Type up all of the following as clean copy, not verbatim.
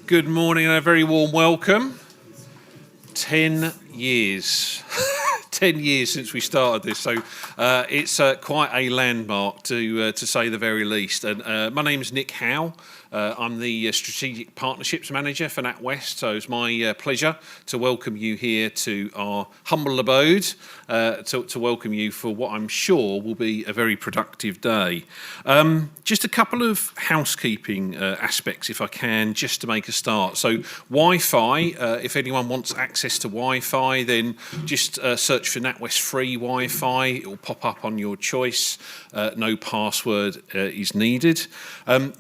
Good morning and a very warm welcome. 10 years. 10 years since we started this, so it's quite a landmark to say the very least. And my name is Nick Howe. I'm the Strategic Partnerships Manager for NatWest, so it's my pleasure to welcome you here to our humble abode, to welcome you for what I'm sure will be a very productive day. Just a couple of housekeeping aspects, if I can, just to make a start. So Wi-Fi, if anyone wants access to Wi-Fi, then just search for NatWest free Wi-Fi. It will pop up on your choice. No password is needed.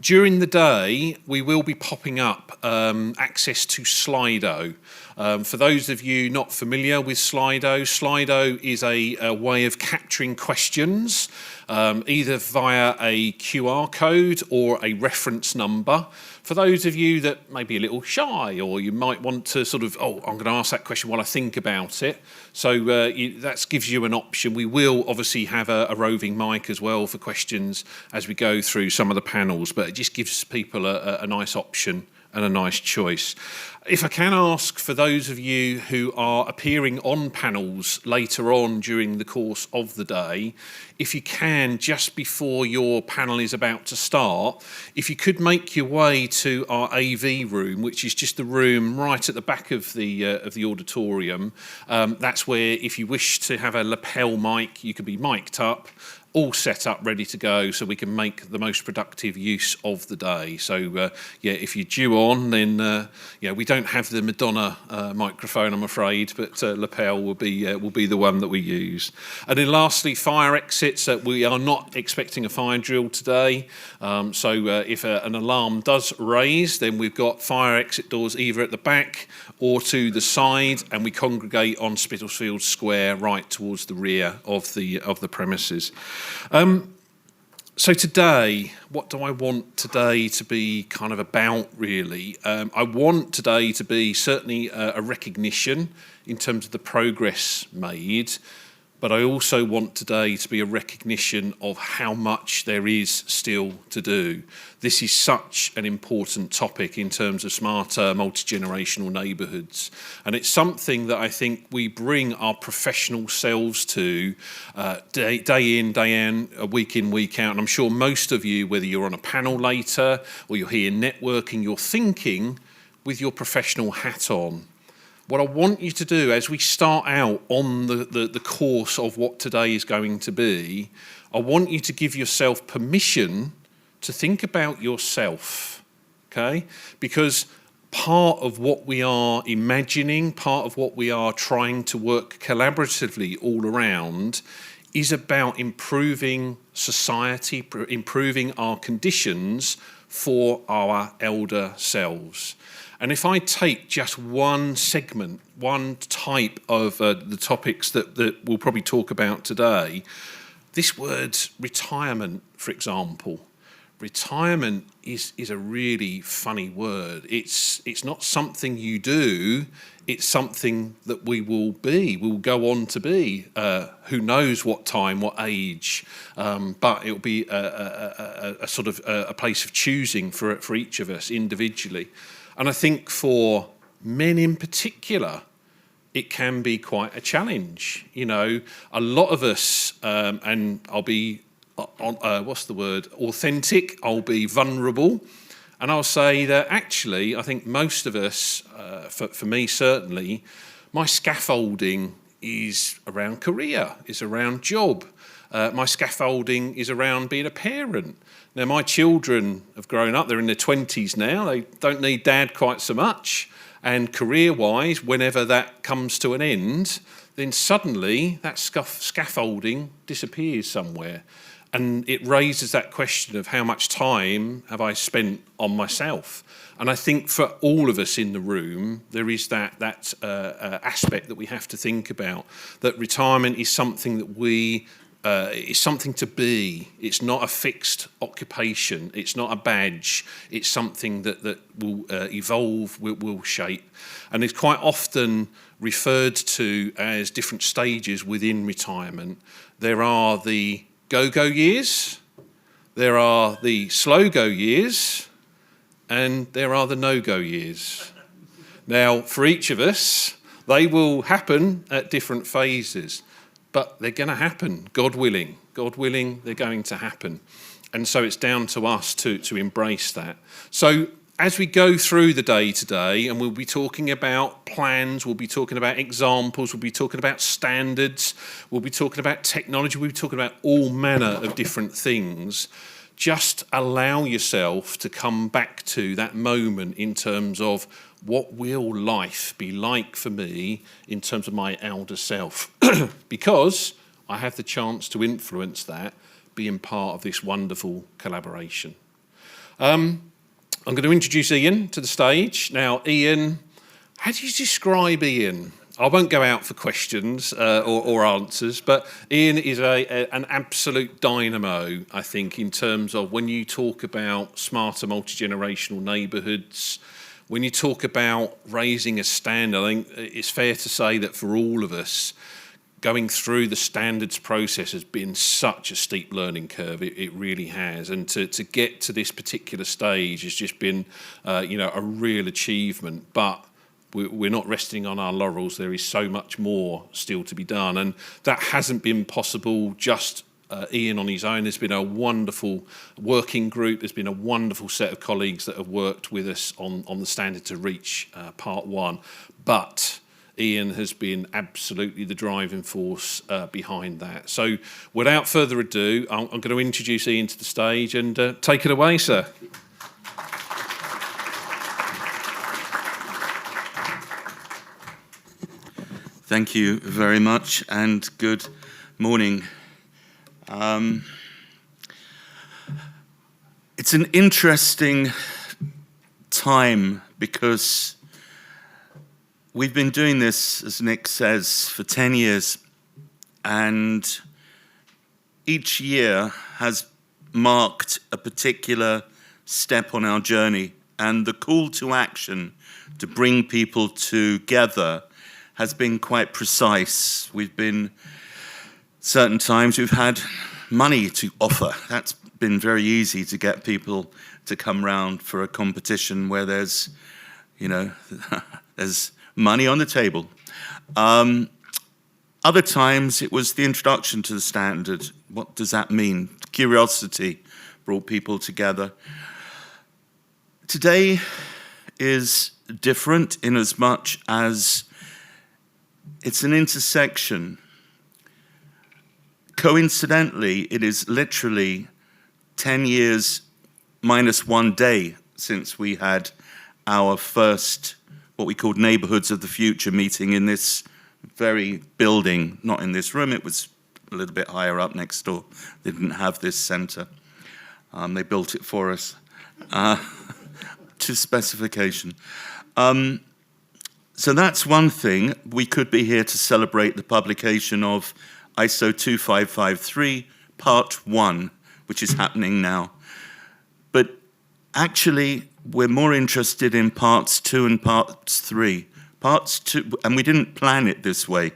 During the day, we will be popping up access to Slido. For those of you not familiar with Slido, Slido is a way of capturing questions, either via a QR code or a reference number. For those of you that may be a little shy, or you might want to sort of, I'm going to ask that question while I think about it. So that gives you an option. We will obviously have a roving mic as well for questions as we go through some of the panels, but it just gives people a nice option and a nice choice. If I can ask for those of you who are appearing on panels later on during the course of the day, if you can, just before your panel is about to start, if you could make your way to our AV room, which is just the room right at the back of the auditorium. That's where, if you wish to have a lapel mic, you can be mic'd up, all set up, ready to go, so we can make the most productive use of the day. So, if you're due on, then we don't have the Madonna microphone, I'm afraid, but lapel will be the one that we use. And then, lastly, fire exits. We are not expecting a fire drill today, so if an alarm does raise, then we've got fire exit doors either at the back or to the side, and we congregate on Spitalfield Square, right towards the rear of the premises. So today, what do I want today to be kind of about, really? I want today to be certainly a recognition in terms of the progress made, but I also want today to be a recognition of how much there is still to do. This is such an important topic in terms of smarter multi-generational neighbourhoods, and it's something that I think we bring our professional selves to day in, day out, week in, week out. And I'm sure most of you, whether you're on a panel later or you're here networking, you're thinking with your professional hat on. What I want you to do as we start out on the course of what today is going to be, I want you to give yourself permission to think about yourself, okay? Because part of what we are imagining, part of what we are trying to work collaboratively all around is about improving society, improving our conditions for our elder selves. And if I take just one segment, one type of the topics that we'll probably talk about today, this word retirement, for example. Retirement is a really funny word. It's not something you do, it's something that we will be, we'll go on to be. Who knows what time, what age, but it'll be a sort of a place of choosing for each of us individually. And I think for men in particular, it can be quite a challenge. You know, a lot of us, and I'll be, authentic, I'll be vulnerable. And I'll say that actually, I think most of us, for me certainly, my scaffolding is around career, is around job. My scaffolding is around being a parent. Now, my children have grown up, they're in their 20s now, they don't need dad quite so much. And career-wise, whenever that comes to an end, then suddenly that scaffolding disappears somewhere. And it raises that question of how much time have I spent on myself? And I think for all of us in the room, there is that aspect that we have to think about, that retirement is something that it's something to be. It's not a fixed occupation. It's not a badge. It's something that will evolve, will shape. And it's quite often referred to as different stages within retirement. There are the go-go years. There are the slow-go years. and there are the no-go years. Now, for each of us, they will happen at different phases, but they're going to happen, God willing. God willing, they're going to happen. And so it's down to us to embrace that. So as we go through the day today, and we'll be talking about plans, we'll be talking about examples, we'll be talking about standards, we'll be talking about technology, we'll be talking about all manner of different things. Just allow yourself to come back to that moment in terms of what will life be like for me in terms of my elder self? Because I have the chance to influence that, being part of this wonderful collaboration. I'm going to introduce Ian to the stage. Now, Ian, how do you describe Ian? I won't go out for questions or answers, but Ian is an absolute dynamo, I think, in terms of when you talk about smarter multi-generational neighbourhoods, when you talk about raising a standard. I think it's fair to say that for all of us, going through the standards process has been such a steep learning curve. It really has. And to get to this particular stage has just been, a real achievement. But we're not resting on our laurels. There is so much more still to be done. And that hasn't been possible just Ian on his own. There's been a wonderful working group. There's been a wonderful set of colleagues that have worked with us on the standard to reach part one. But Ian has been absolutely the driving force behind that. So without further ado, I'm going to introduce Ian to the stage and take it away, sir. Thank you very much and good morning. It's an interesting time because we've been doing this, as Nick says, for 10 years, and each year has marked a particular step on our journey, and the call to action to bring people together has been quite precise. Certain times we've had money to offer. That's been very easy to get people to come round for a competition where there's money on the table. Other times it was the introduction to the standard. What does that mean? Curiosity brought people together. Today is different in as much as it's an intersection. Coincidentally, it is literally 10 years minus 1 day since we had our first, what we called Neighbourhoods of the Future meeting in this very building, not in this room, it was a little bit higher up next door. They didn't have this centre. They built it for us to specification. So that's one thing. We could be here to celebrate the publication of ISO 2553, Part 1, which is happening now. But actually, we're more interested in Parts 2 and Parts 3. Parts 2, and we didn't plan it this way.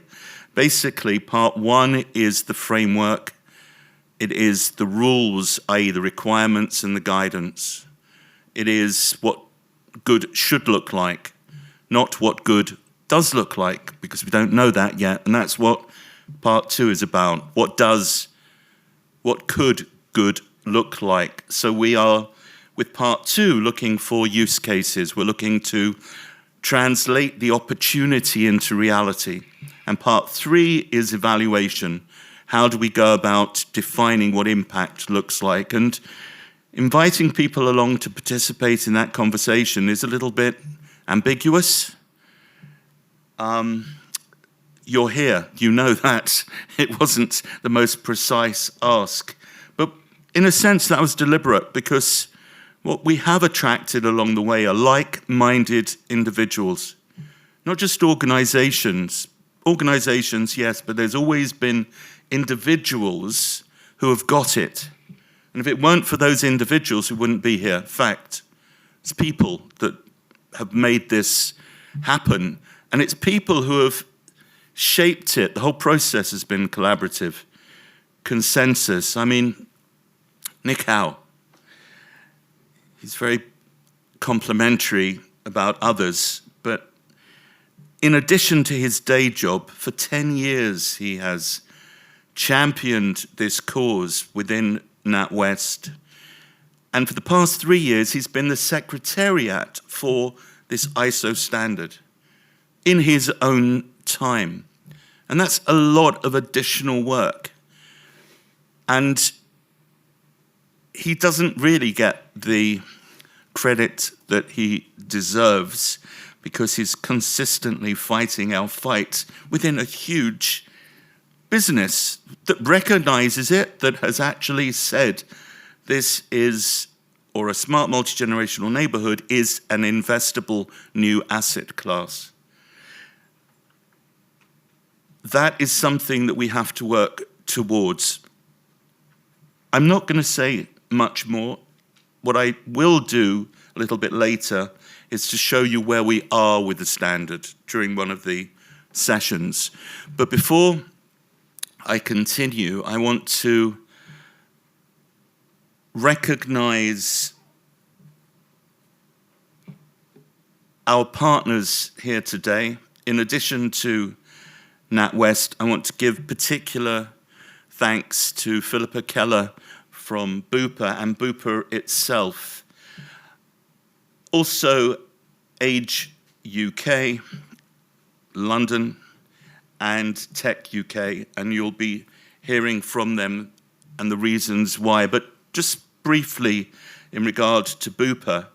Basically, Part 1 is the framework. It is the rules, i.e. the requirements and the guidance. It is what good should look like, not what good does look like, because we don't know that yet. And that's what Part 2 is about. What could good look like? So we are, with Part 2, looking for use cases. We're looking to translate the opportunity into reality. And Part 3 is evaluation. How do we go about defining what impact looks like? And inviting people along to participate in that conversation is a little bit ambiguous. You're here, you know that. It wasn't the most precise ask. But in a sense, that was deliberate, because what we have attracted along the way are like-minded individuals, not just organizations. Organizations, yes, but there's always been individuals who have got it. And if it weren't for those individuals, we wouldn't be here. Fact, it's people that have made this happen. And it's people who have shaped it. The whole process has been collaborative. Consensus. I mean, Nick Howe, he's very complimentary about others, but in addition to his day job, for 10 years he has championed this cause within NatWest. And for the past 3 years, he's been the secretariat for this ISO standard in his own time. And that's a lot of additional work. And he doesn't really get the credit that he deserves because he's consistently fighting our fight within a huge business that recognizes it, that has actually said this is, or a smart multi-generational neighborhood is an investable new asset class. That is something that we have to work towards. I'm not going to say much more. What I will do a little bit later is to show you where we are with the standard during one of the sessions. But before I continue, I want to recognize our partners here today. In addition to NatWest, I want to give particular thanks to Philippa Keller from Bupa and Bupa itself. Also, Age UK, London, and Tech UK, and you'll be hearing from them and the reasons why. But just briefly, in regard to Bupa,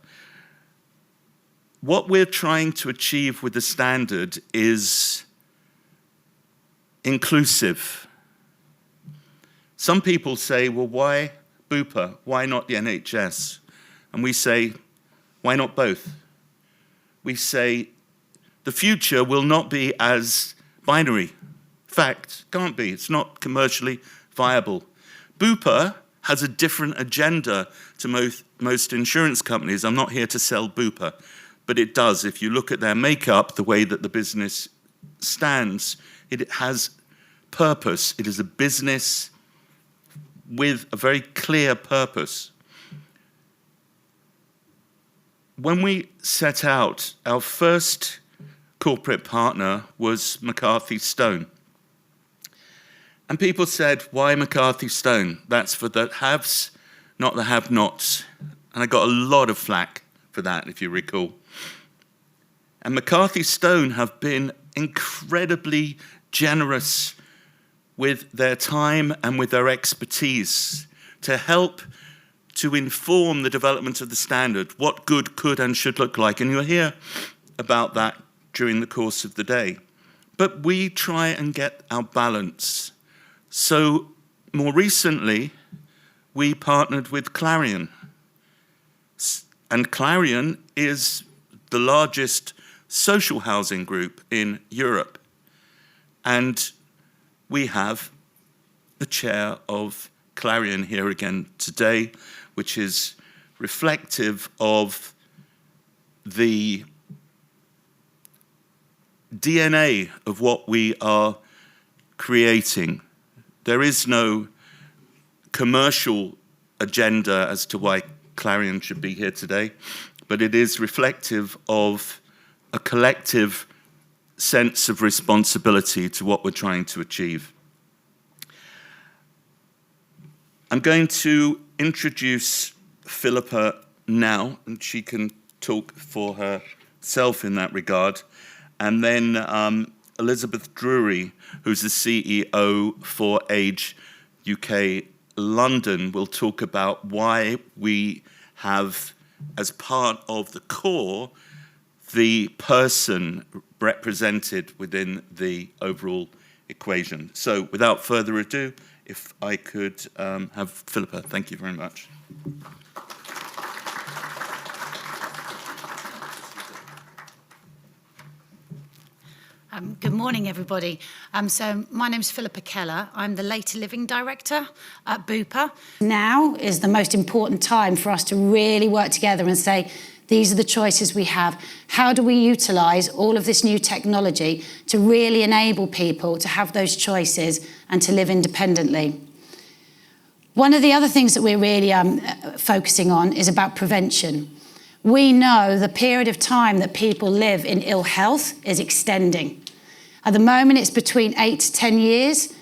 what we're trying to achieve with the standard is inclusive. Some people say, well, why Bupa? Why not the NHS? And we say, why not both? We say, the future will not be as binary. Fact, can't be. It's not commercially viable. Bupa has a different agenda to most insurance companies. I'm not here to sell Bupa, but it does. If you look at their makeup, the way that the business stands, it has purpose. It is a business with a very clear purpose. When we set out, our first corporate partner was McCarthy Stone. And people said, why McCarthy Stone? That's for the haves, not the have-nots. And I got a lot of flack for that, if you recall. And McCarthy Stone have been incredibly generous with their time and with their expertise to help to inform the development of the standard, what good could and should look like. And you'll hear about that during the course of the day. But we try and get our balance. So more recently, we partnered with Clarion. And Clarion is the largest social housing group in Europe. And we have the chair of Clarion here again today, which is reflective of the DNA of what we are creating. There is no commercial agenda as to why Clarion should be here today, but it is reflective of a collective sense of responsibility to what we're trying to achieve. I'm going to introduce Philippa now, and she can talk for herself in that regard. And then Elizabeth Drury, who's the CEO for Age UK London, will talk about why we have, as part of the core, the person represented within the overall equation. So without further ado, if I could have Philippa. Thank you very much. Good morning, everybody. So my name's Philippa Keller. I'm the Later Living Director at Bupa. Now is the most important time for us to really work together and say, these are the choices we have. How do we utilise all of this new technology to really enable people to have those choices and to live independently? One of the other things that we're really focusing on is about prevention. we know the period of time that people live in ill health is extending. At the moment, it's between 8 to 10 years.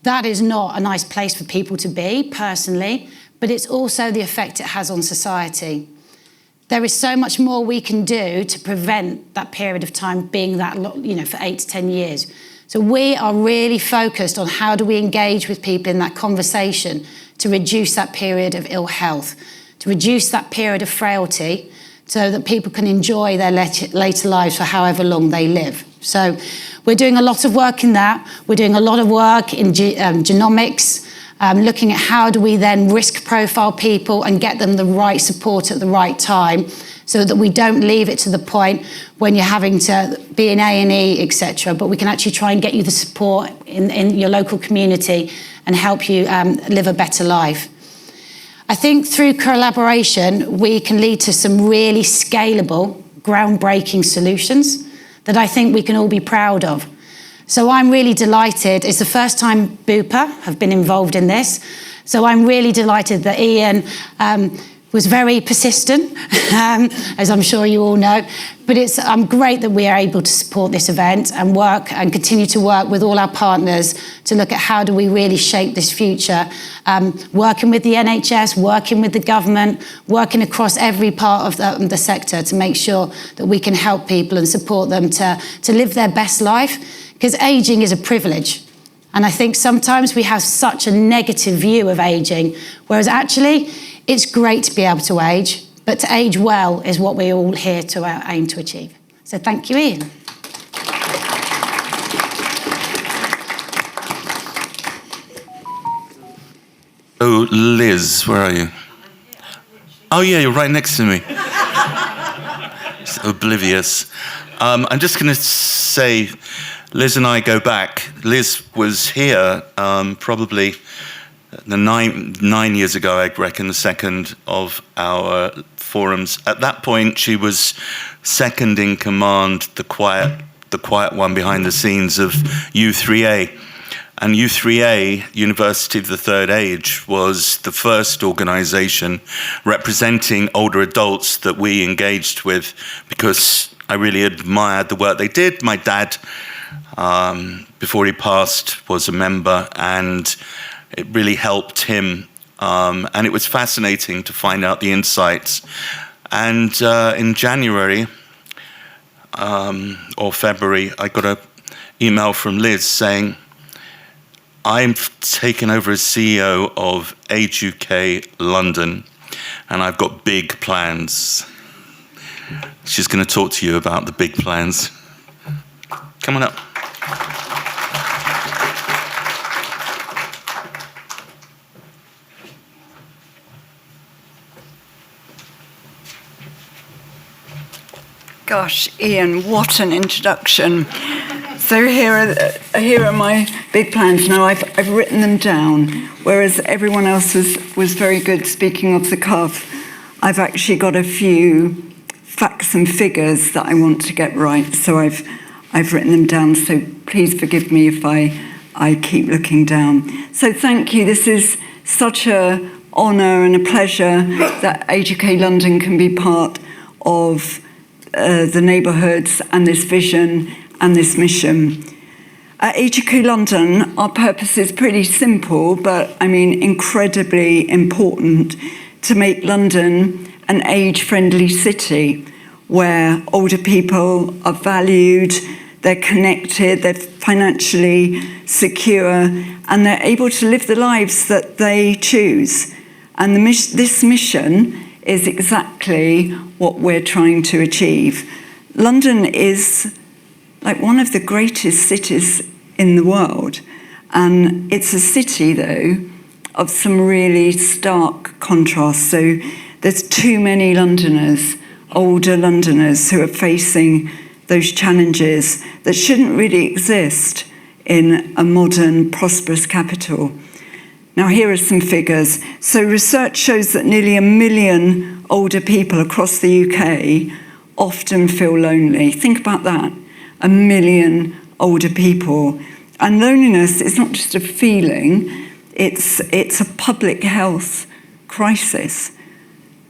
That is not a nice place for people to be, personally, but it's also the effect it has on society. There is so much more we can do to prevent that period of time being that, for 8 to 10 years. So we are really focused on how do we engage with people in that conversation to reduce that period of ill health, to reduce that period of frailty, so that people can enjoy their later lives for however long they live. So we're doing a lot of work in that. We're doing a lot of work in genomics, looking at how do we then risk profile people and get them the right support at the right time, so that we don't leave it to the point when you're having to be in A&E, etc. But we can actually try and get you the support in your local community and help you live a better life. I think through collaboration, we can lead to some really scalable, groundbreaking solutions that I think we can all be proud of. So I'm really delighted. It's the first time Bupa have been involved in this. So I'm really delighted that Ian was very persistent, as I'm sure you all know. But I'm great that we are able to support this event and work and continue to work with all our partners to look at how do we really shape this future, working with the NHS, working with the government, working across every part of the sector to make sure that we can help people and support them to live their best life, because ageing is a privilege. And I think sometimes we have such a negative view of ageing, whereas actually it's great to be able to age, but to age well is what we're all here to aim to achieve. So thank you, Ian. Oh, Liz, where are you? Oh, yeah, you're right next to me. Just oblivious. I'm just going to say, Liz and I go back. Liz was here probably 9 years ago, I reckon, the second of our forums. At that point, she was second in command, the quiet one behind the scenes of U3A. And U3A, University of the Third Age, was the first organisation representing older adults that we engaged with, because I really admired the work they did. My dad, before he passed, was a member, and it really helped him. And it was fascinating to find out the insights. And in January or February, I got an email from Liz saying, I'm taking over as CEO of Age UK London, and I've got big plans. She's going to talk to you about the big plans. Come on up. Gosh, Ian, what an introduction. So here are my big plans. Now, I've written them down, whereas everyone else was very good speaking off the cuff. I've actually got a few facts and figures that I want to get right, so I've written them down, so please forgive me if I keep looking down. So thank you. This is such an honour and a pleasure that Age UK London can be part of the neighbourhoods and this vision and this mission. At Age UK London, our purpose is pretty simple, but I mean incredibly important, to make London an age-friendly city where older people are valued, they're connected, they're financially secure, and they're able to live the lives that they choose. And this mission is exactly what we're trying to achieve. London is like one of the greatest cities in the world. And it's a city, though, of some really stark contrasts. So there's too many Londoners, older Londoners, who are facing those challenges that shouldn't really exist in a modern, prosperous capital. Now, here are some figures. So research shows that nearly 1 million older people across the UK often feel lonely. Think about that. 1 million older people. And loneliness is not just a feeling, it's a public health crisis.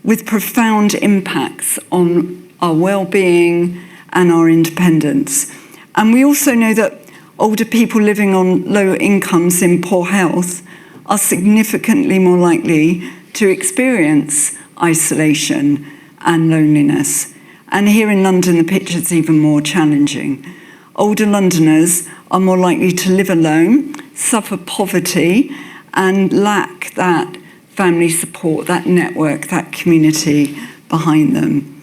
with profound impacts on our well-being and our independence. And we also know that older people living on low incomes in poor health are significantly more likely to experience isolation and loneliness. And here in London, the picture's even more challenging. Older Londoners are more likely to live alone, suffer poverty, and lack that family support, that network, that community behind them.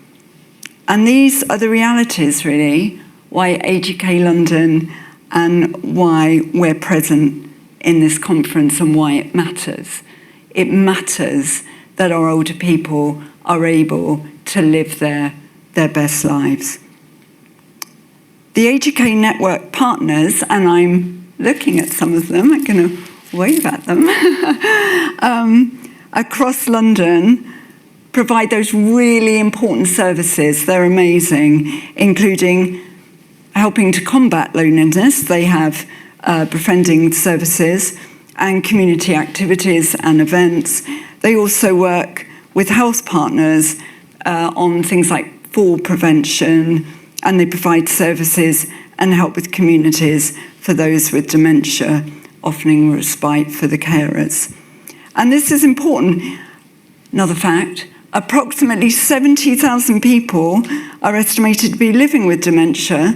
And these are the realities, really, why AGK London and why we're present in this conference and why it matters. It matters that our older people are able to live their best lives. The AGK network partners, and I'm looking at some of them, I'm going to wave at them, across London provide those really important services. They're amazing, including helping to combat loneliness. They have befriending services and community activities and events. They also work with health partners on things like fall prevention, and they provide services and help with communities for those with dementia, offering respite for the carers. And this is important. Another fact, approximately 70,000 people are estimated to be living with dementia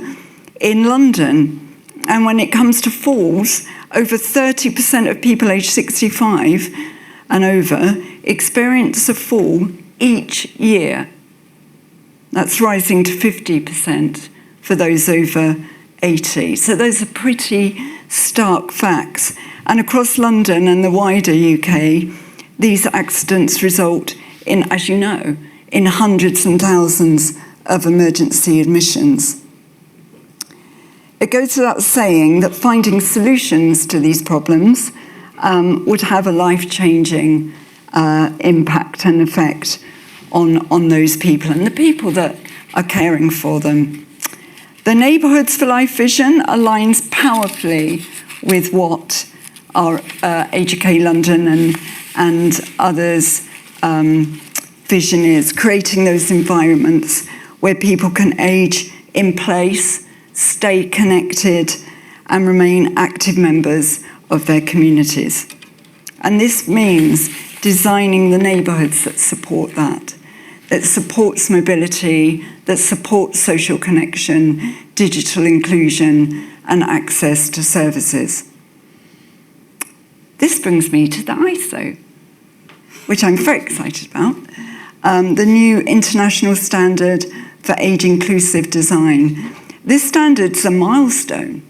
in London. And when it comes to falls, over 30% of people aged 65 and over experience a fall each year. That's rising to 50% for those over 80. So those are pretty stark facts. And across London and the wider UK, these accidents result in, as you know, in hundreds and thousands of emergency admissions. It goes without saying that finding solutions to these problems would have a life-changing impact and effect on those people and the people that are caring for them. The Neighbourhoods for Life vision aligns powerfully with what our AGK London and others' vision is, creating those environments where people can age in place, stay connected, and remain active members of their communities. And this means designing the neighbourhoods that support that supports mobility, that supports social connection, digital inclusion, and access to services. This brings me to the ISO, which I'm very excited about, the new international standard for age-inclusive design. This standard's a milestone,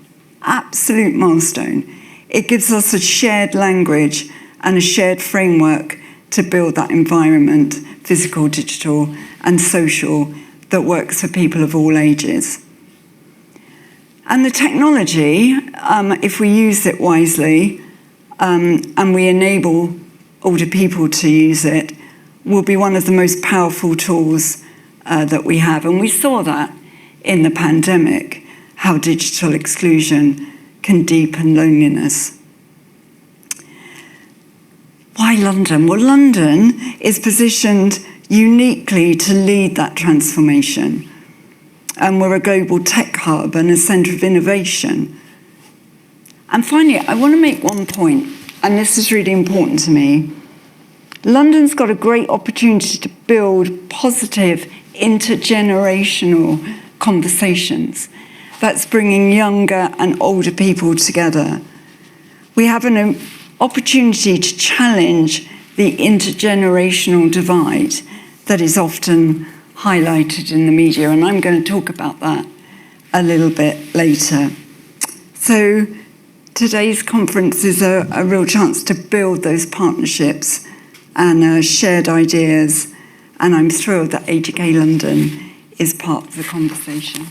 absolute milestone. It gives us a shared language and a shared framework to build that environment, physical, digital, and social, that works for people of all ages. And the technology, if we use it wisely, and we enable older people to use it, will be one of the most powerful tools that we have. And we saw that in the pandemic, how digital exclusion can deepen loneliness. Why London? Well, London is positioned uniquely to lead that transformation. And we're a global tech hub and a centre of innovation. And finally, I want to make one point, and this is really important to me. London's got a great opportunity to build positive intergenerational conversations. That's bringing younger and older people together. We have an opportunity to challenge the intergenerational divide that is often highlighted in the media, and I'm going to talk about that a little bit later. So today's conference is a real chance to build those partnerships and shared ideas, and I'm thrilled that AGK London is part of the conversation.